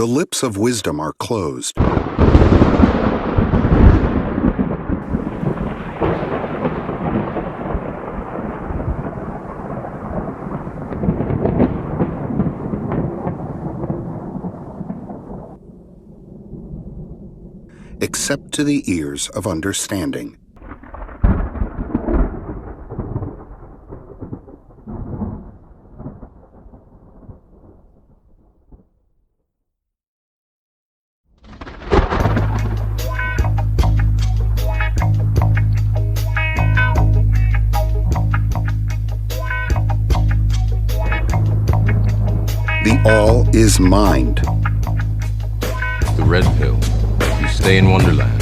The lips of wisdom are closed. Except to the ears of understanding. The all is mind. The red pill. You stay in Wonderland,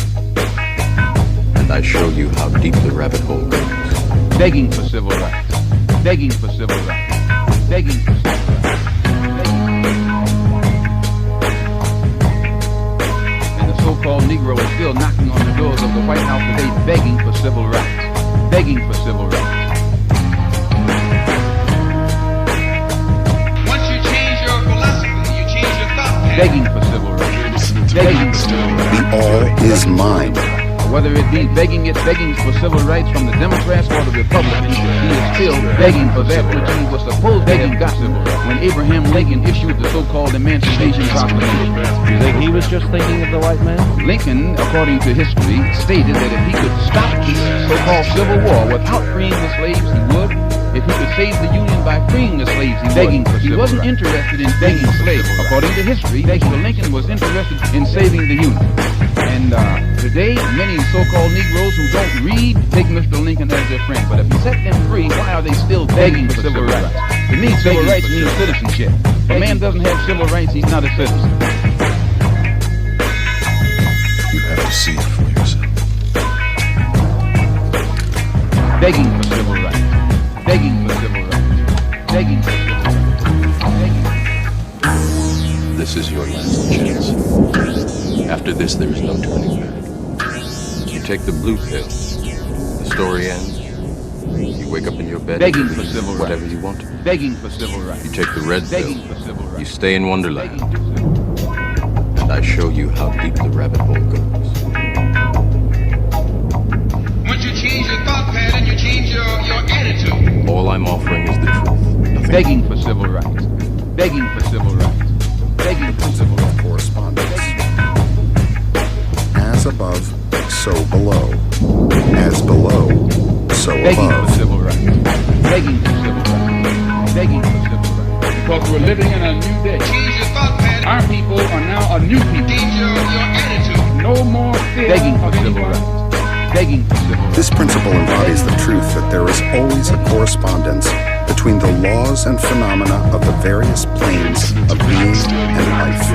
and I show you how deep the rabbit hole goes. Begging for civil rights. Begging for civil rights. Begging for civil rights. And the so-called Negro is still knocking on the doors of the White House today, begging for civil rights. Begging for civil rights. Begging for civil rights. Begging for civil rights. The all is mine. Whether it be begging for civil rights from the Democrats or the Republicans, he is still begging for that which he was supposed to have gotten when Abraham Lincoln issued the so-called Emancipation Proclamation. You think he was just thinking of the white man? Lincoln, according to history, stated that if he could stop the so-called Civil War without freeing the slaves, he would. If he could save the Union by freeing the slaves, he wasn't interested in begging slaves. According to history, Mr. Lincoln was interested in saving the Union. And today, many so-called Negroes who don't read take Mr. Lincoln as their friend. But if he set them free, why are they still begging for civil rights? To me, civil rights means citizenship. If a man doesn't have civil rights, he's not a citizen. You have to see it for yourself. Begging for civil rights. Begging for civil rights. Begging for civil rights. Begging. This is your last chance. After this, there is no turning back. You take the blue pill. The story ends. You wake up in your bed. Begging for civil rights. Whatever you want. Begging for civil rights. You take the red pill. Begging for civil rights. You stay in Wonderland, Begging for civil rights. and I show you how deep the rabbit hole goes. Once you change your thought pattern, you change your attitude. All I'm offering is the truth. Nothing. Begging for civil rights. Begging for civil rights. Begging for civil rights. Correspondence. As above, so below. As below, so Begging for above. civil rights. Begging for civil rights. Begging for civil rights. Because we're living in a new day. Change your thought pattern. Our people are now a new people. Change your attitude. No more fear begging for civil rights. Begging for civil rights. This principle embodies the truth that there is always a correspondence between the laws and phenomena of the various planes of being and life.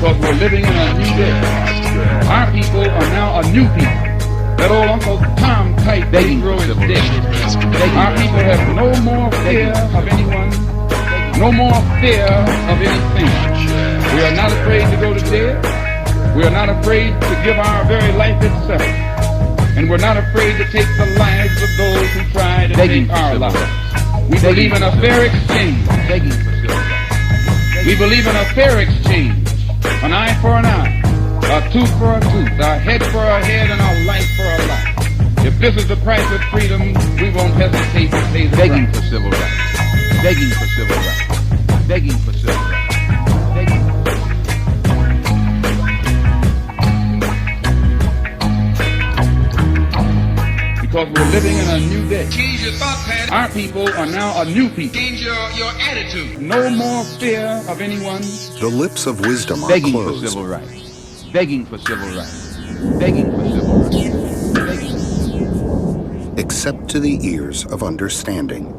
Because we're living in a new day. Our people are now a new people. That old Uncle Tom type Negro is dead. Our people have no more fear of anyone, no more fear of anything. We are not afraid to go to jail. We are not afraid to give our very life itself. And we're not afraid to take the lives of those who try to take our lives. We believe in a fair exchange. We believe in a fair exchange. An eye for an eye, a tooth for a tooth, a head for a head, and a life for a life. If this is the price of freedom, we won't hesitate to pay the begging price. For civil rights. Begging for civil rights. Begging for civil rights. Begging for civil rights. Because we're living in a new day. Change your thought pattern. Our people are now a new people. Change your attitude. No more fear of anyone. The lips of wisdom are Begging for closed. civil rights. Begging for civil rights. Begging for civil rights. Begging. Except to the ears of understanding.